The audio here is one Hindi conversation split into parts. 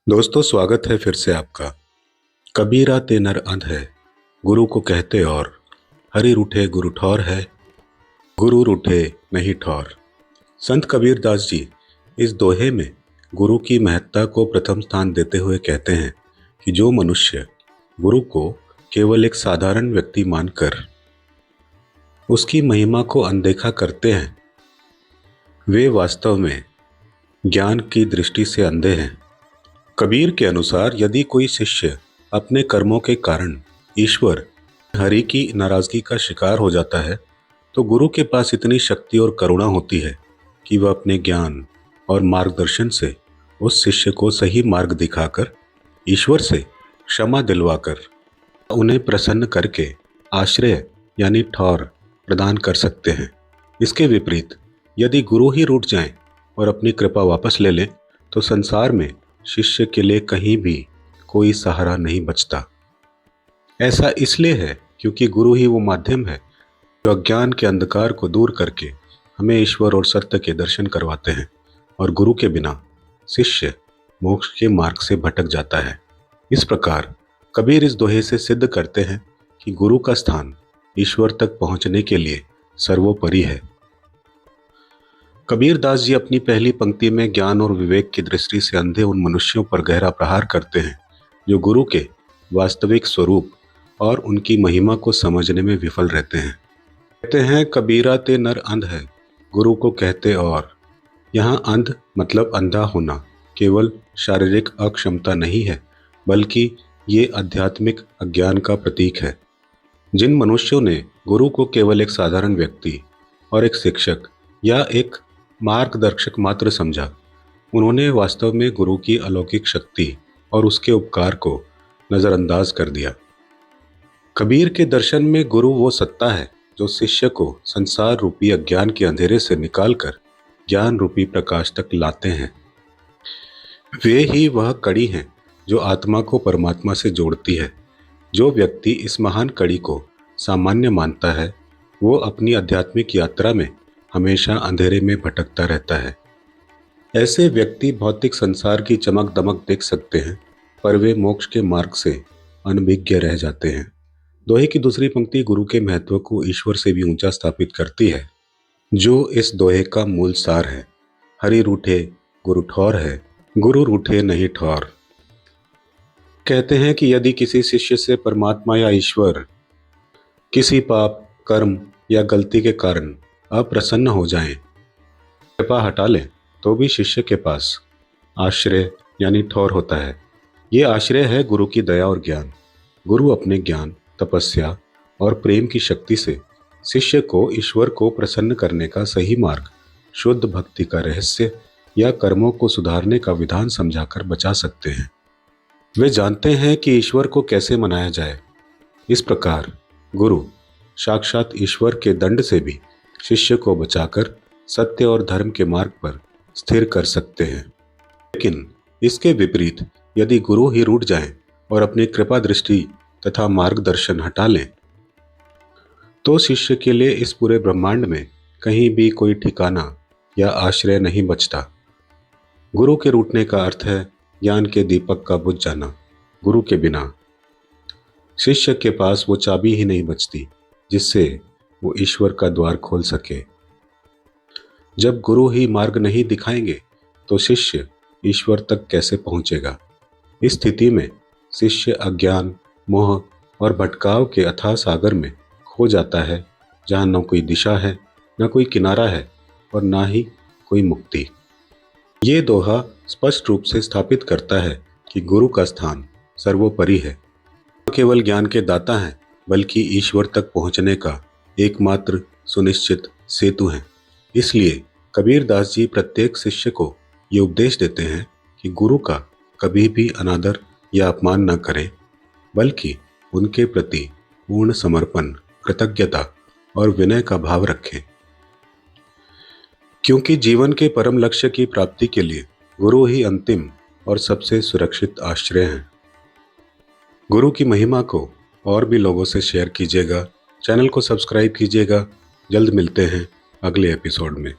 दोस्तों, स्वागत है फिर से आपका। कबीरा ते नर अंध है, गुरु को कहते और। हरि रूठे गुरु ठौर है, गुरु रूठे नहीं ठौर। संत कबीर दास जी इस दोहे में गुरु की महत्ता को प्रथम स्थान देते हुए कहते हैं कि जो मनुष्य गुरु को केवल एक साधारण व्यक्ति मानकर उसकी महिमा को अनदेखा करते हैं, वे वास्तव में ज्ञान की दृष्टि से अंधे हैं। कबीर के अनुसार यदि कोई शिष्य अपने कर्मों के कारण ईश्वर हरि की नाराजगी का शिकार हो जाता है, तो गुरु के पास इतनी शक्ति और करुणा होती है कि वह अपने ज्ञान और मार्गदर्शन से उस शिष्य को सही मार्ग दिखाकर ईश्वर से क्षमा दिलवाकर उन्हें प्रसन्न करके आश्रय यानी ठौर प्रदान कर सकते हैं। इसके विपरीत यदि गुरु ही रूठ जाएं और अपनी कृपा वापस ले लें, तो संसार में शिष्य के लिए कहीं भी कोई सहारा नहीं बचता। ऐसा इसलिए है क्योंकि गुरु ही वो माध्यम है जो अज्ञान के अंधकार को दूर करके हमें ईश्वर और सत्य के दर्शन करवाते हैं, और गुरु के बिना शिष्य मोक्ष के मार्ग से भटक जाता है। इस प्रकार कबीर इस दोहे से सिद्ध करते हैं कि गुरु का स्थान ईश्वर तक पहुंचने के लिए सर्वोपरि है। कबीर दास जी अपनी पहली पंक्ति में ज्ञान और विवेक की दृष्टि से अंधे उन मनुष्यों पर गहरा प्रहार करते हैं जो गुरु के वास्तविक स्वरूप और उनकी महिमा को समझने में विफल रहते हैं। कहते हैं, कबीरा ते नर अंध है, गुरु को कहते और। यहाँ अंध मतलब अंधा होना केवल शारीरिक अक्षमता नहीं है, बल्कि ये आध्यात्मिक अज्ञान का प्रतीक है। जिन मनुष्यों ने गुरु को केवल एक साधारण व्यक्ति और एक शिक्षक या एक मार्गदर्शक मात्र समझा, उन्होंने वास्तव में गुरु की अलौकिक शक्ति और उसके उपकार को नज़रअंदाज कर दिया। कबीर के दर्शन में गुरु वो सत्ता है जो शिष्य को संसार रूपी अज्ञान के अंधेरे से निकालकर ज्ञान रूपी प्रकाश तक लाते हैं। वे ही वह कड़ी हैं जो आत्मा को परमात्मा से जोड़ती है। जो व्यक्ति इस महान कड़ी को सामान्य मानता है, वो अपनी आध्यात्मिक यात्रा में हमेशा अंधेरे में भटकता रहता है। ऐसे व्यक्ति भौतिक संसार की चमक दमक देख सकते हैं, पर वे मोक्ष के मार्ग से अनभिज्ञ रह जाते हैं। दोहे की दूसरी पंक्ति गुरु के महत्व को ईश्वर से भी ऊंचा स्थापित करती है, जो इस दोहे का मूल सार है। हरि रूठे गुरु ठौर है, गुरु रूठे नहीं ठौर। कहते हैं कि यदि किसी शिष्य से परमात्मा या ईश्वर किसी पाप, कर्म या गलती के कारण अप्रसन्न हो जाएं, कृपा हटा लें, तो भी शिष्य के पास आश्रय यानी ठौर होता है। ये आश्रय है गुरु की दया और ज्ञान। गुरु अपने ज्ञान, तपस्या और प्रेम की शक्ति से शिष्य को ईश्वर को प्रसन्न करने का सही मार्ग, शुद्ध भक्ति का रहस्य या कर्मों को सुधारने का विधान समझाकर बचा सकते हैं। वे जानते हैं कि ईश्वर को कैसे मनाया जाए। इस प्रकार गुरु साक्षात ईश्वर के दंड से भी शिष्य को बचाकर सत्य और धर्म के मार्ग पर स्थिर कर सकते हैं। लेकिन इसके विपरीत यदि गुरु ही रूठ जाएं और अपनी कृपा दृष्टि तथा मार्गदर्शन हटा लें, तो शिष्य के लिए इस पूरे ब्रह्मांड में कहीं भी कोई ठिकाना या आश्रय नहीं बचता। गुरु के रूठने का अर्थ है ज्ञान के दीपक का बुझ जाना। गुरु के बिना शिष्य के पास वो चाबी ही नहीं बचती जिससे वो ईश्वर का द्वार खोल सके। जब गुरु ही मार्ग नहीं दिखाएंगे, तो शिष्य ईश्वर तक कैसे पहुंचेगा? इस स्थिति में शिष्य अज्ञान, मोह और भटकाव के अथाह सागर में खो जाता है, जहां न कोई दिशा है, न कोई किनारा है और ना ही कोई मुक्ति। ये दोहा स्पष्ट रूप से स्थापित करता है कि गुरु का स्थान सर्वोपरि है। न केवल ज्ञान के दाता हैं, बल्कि ईश्वर तक पहुंचने का एकमात्र सुनिश्चित सेतु हैं। इसलिए कबीर दास जी प्रत्येक शिष्य को ये उपदेश देते हैं कि गुरु का कभी भी अनादर या अपमान न करें, बल्कि उनके प्रति पूर्ण समर्पण, कृतज्ञता और विनय का भाव रखें। क्योंकि जीवन के परम लक्ष्य की प्राप्ति के लिए गुरु ही अंतिम और सबसे सुरक्षित आश्रय हैं। गुरु की महिमा को और भी लोगों से शेयर कीजिएगा, चैनल को सब्सक्राइब कीजिएगा। जल्द मिलते हैं अगले एपिसोड में।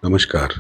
नमस्कार।